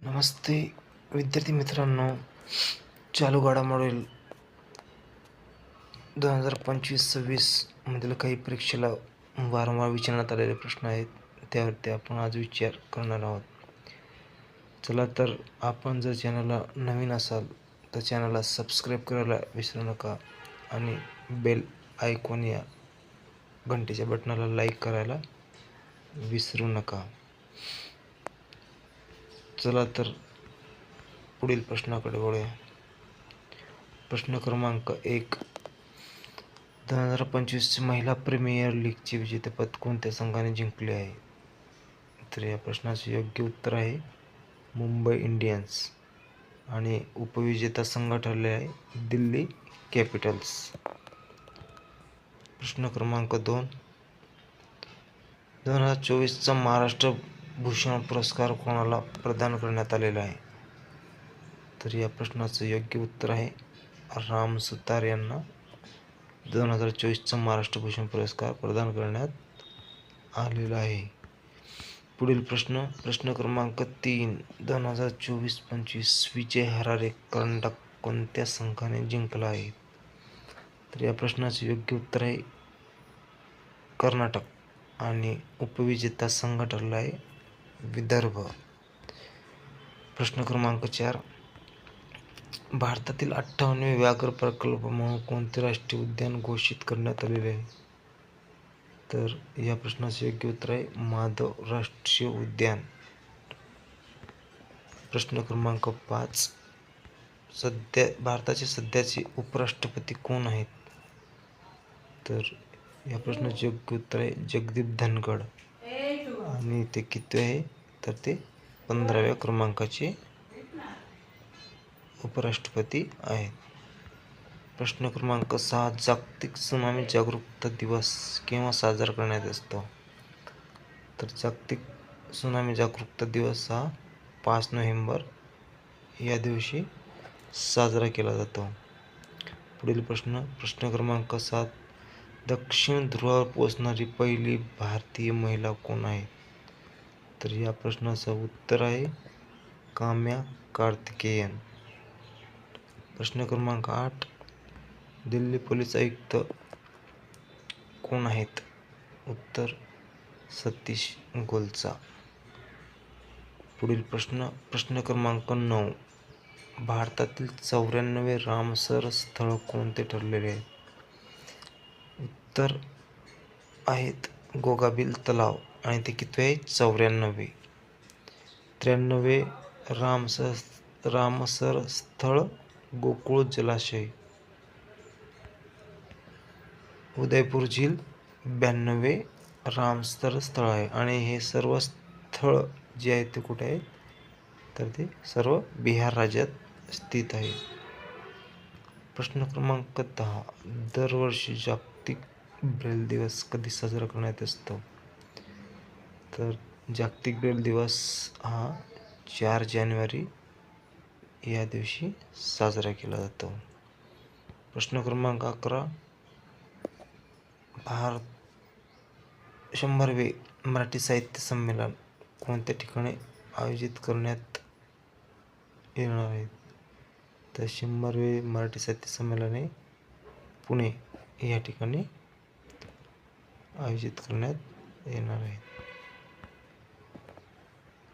नमस्ते विद्यार्थी मित्रांनो, चालू घडामोडी 2025-26 मधील काही परीक्षेला वारंवार विचारण्यात आलेले प्रश्न आहेत, त्यावरती आपण आज विचार करणार आहोत. चला तर, आपण जर चॅनलला नवीन असाल तर चॅनलला सबस्क्राईब करायला विसरू नका आणि बेल आयकॉन या घंटेच्या बटनाला लाईक करायला विसरू नका. चला तर पुढील प्रश्नाकडे वळूया. प्रश्न क्रमांक 1. 2025 महिला प्रीमियर लीगचे विजेतेपद कोणत्या संघाने जिंकले आहे? तर या प्रश्नाचे योग्य उत्तर आहे मुंबई इंडियन्स आणि उपविजेता संघ ठरले आहे दिल्ली कॅपिटल्स. प्रश्न क्रमांक 2. 2024चा महाराष्ट्र भूषण पुरस्कार कोणाला प्रदान करण्यात आलेला आहे? तर या प्रश्नाचं योग्य उत्तर आहे राम सुतार यांना 2024चा महाराष्ट्र भूषण पुरस्कार प्रदान करण्यात आलेला आहे. पुढील प्रश्न क्रमांक 3. 2024-25 विजय हरारे कर्नाटक कोणत्या संघाने जिंकला आहे? तर या प्रश्नाचे योग्य उत्तर आहे कर्नाटक आणि उपविजेता संघ ठरला आहे विदर्भ. प्रश्न क्रमांक 4. भारतातील 58वे व्याघ्र प्रकल्प म्हणून कोणते राष्ट्रीय उद्यान घोषित करण्यात आलेले आहे? तर या प्रश्नाचे योग्य उत्तर आहे माधव राष्ट्रीय उद्यान. प्रश्न क्रमांक 5. भारताचे सध्याचे उपराष्ट्रपती कोण आहेत? तर या प्रश्नाचे योग्य उत्तर आहे जगदीप धनखड आणि ते किती आहे? तर ते 15व्या क्रमांकाचे उपराष्ट्रपती आहेत. प्रश्न क्रमांक 6. जागतिक त्सुनामी जागरूकता दिवस केव्हा साजरा करण्यात असतो? तर जागतिक त्सुनामी जागरूकता दिवस हा 5 नोव्हेंबर या दिवशी साजरा केला जातो. पुढील प्रश्न क्रमांक 7. दक्षिण ध्रुवावर पोहोचणारी पहिली भारतीय महिला कोण आहे? तर या प्रश्नाचं उत्तर आहे काम्या कार्तिकेयन. प्रश्न क्रमांक 8. दिल्ली पोलीस आयुक्त कोण आहेत? उत्तर सतीश गोलचा. पुढील प्रश्न क्रमांक 9. भारतातील 94वे रामसर स्थळ कोणते ठरलेले आहे? उत्तर आहेत गोगाबिल तलाव आणि ते किती आहे? 94वे. 93वे रामसर स्थळ गोकुळ जलाशय उदयपूर झील 92वे रामसर स्थळ आहे आणि हे सर्व स्थळ जे आहेत ते कुठे आहेत? तर ते सर्व बिहार राज्यात स्थित आहे. प्रश्न क्रमांक 10. दरवर्षी जागतिक ब्रेल दिवस कधी साजरा करण्यात असतो? तर जागतिक ब्रेल दिवस हा 4 जानेवारी या दिवशी साजरा केला जातो. प्रश्न क्रमांक 11. 100वे मराठी साहित्य संमेलन कोणत्या ठिकाणी आयोजित करण्यात येणार आहे? तर 100वे मराठी साहित्य संमेलन हे पुणे या ठिकाणी आयोजित करण्यात येणार आहे.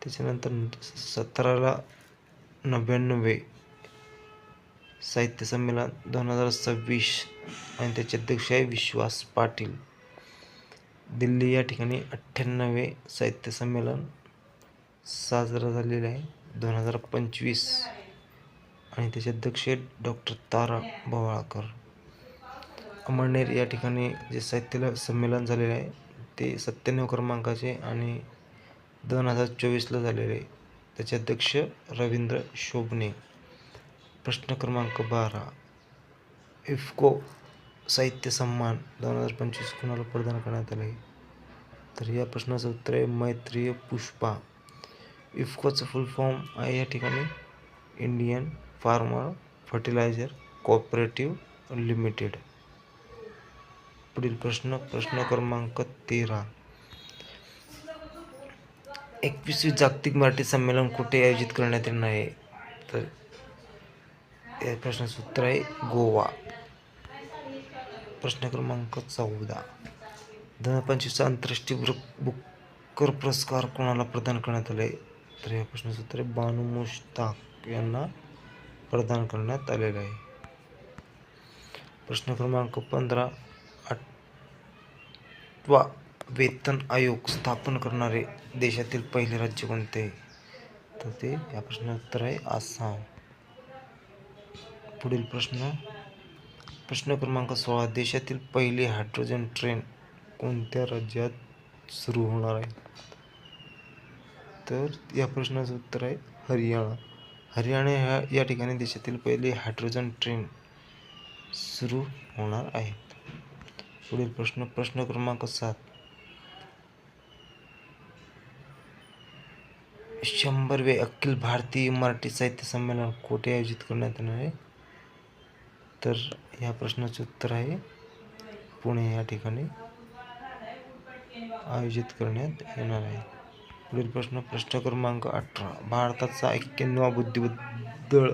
त्याच्यानंतर 1799वे साहित्य संमेलन 2026 आणि त्याचे अध्यक्ष आहे विश्वास पाटील. दिल्ली या ठिकाणी 98वे साहित्य संमेलन साजरा झालेले आहे 2025 आणि त्याचे अध्यक्ष आहेत डॉक्टर तारा भवाळकर. अमळनेर या ठिकाणी जे साहित्य संमेलन झालेले आहे ते 97 क्रमांकाचे आणि 2024ला झालेले. त्याचे अध्यक्ष रवींद्र शोभणे. प्रश्न क्रमांक 12. इफ्को साहित्य सन्मान 2025 कोणाला प्रदान करण्यात आले? तर या प्रश्नाचं उत्तर आहे मैत्रेय पुष्पा. इफ्कोचं फुल फॉर्म आहे या ठिकाणी Indian farmer fertiliser cooperative limited. पुढील प्रश्न क्रमांक 13. 21वे जागतिक मराठी संमेलन कुठे आयोजित करण्यात येणार आहे? तर या प्रश्नाचं उत्तर आहे गोवा. प्रश्न क्रमांक 14. 2025 आंतरराष्ट्रीय बुकर पुरस्कार कोणाला प्रदान करण्यात आले? तर या प्रश्नाचं उत्तर आहे बानू मुश्ताक यांना प्रदान करण्यात आलेला आहे. प्रश्न क्रमांक 15. 8वा वेतन आयोग स्थापन करणारे देशातील पहिले राज्य कोणते आहे? तर ते या प्रश्नाचं उत्तर आहे आसाम. पुढील प्रश्न क्रमांक 16. देशातील पहिली हायड्रोजन ट्रेन कोणत्या राज्यात सुरू होणार आहे? तर या प्रश्नाचं उत्तर आहे हरियाणा. हरियाणा या ठिकाणी देशातील पहिली हायड्रोजन ट्रेन सुरू होणार आहे. पुढील प्रश्न क्रमांक 7. 100वे अखिल भारतीय मराठी साहित्य संमेलन कुठे आयोजित करण्यात येणार आहे? तर या प्रश्नाचे उत्तर आहे पुणे या ठिकाणी आयोजित करण्यात येणार आहे. पुढील प्रश्न क्रमांक 18. भारताचा 91वा बुद्धिबळ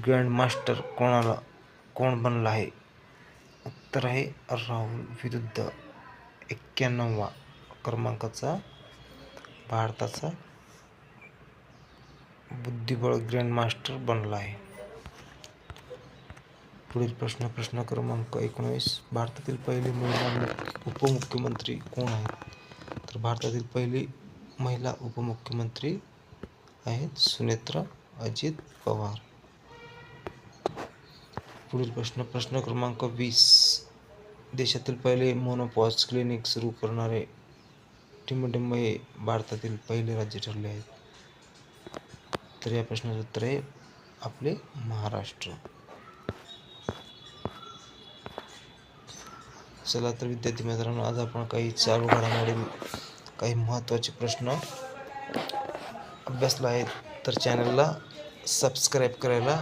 ग्रँडमास्टर कोण बनला आहे? उत्तर आहे राहुल विरुद्ध 91वा क्रमांकाचा भारताचा बुद्धिबळ ग्रँडमास्टर बनला आहे. पुढील प्रश्न क्रमांक 19. भारतातील पहिली महिला उपमुख्यमंत्री कोण आहेत? तर भारतातील पहिली महिला उपमुख्यमंत्री आहेत सुनेत्रा अजित पवार. पुढील प्रश्न क्रमांक 20. देशातील पहिले मोनोपॉज क्लिनिक सुरू करणारे टिंबटिंब हे भारतातील पहिले राज्य ठरले आहे. तर या प्रश्नाचं उत्तर आहे आपले महाराष्ट्र. चला तर विद्यार्थी मित्रांनो, आज आपण काही चालू घडामोडी, काही महत्त्वाचे प्रश्न अभ्यासला आहेत. तर चॅनलला सबस्क्राईब करायला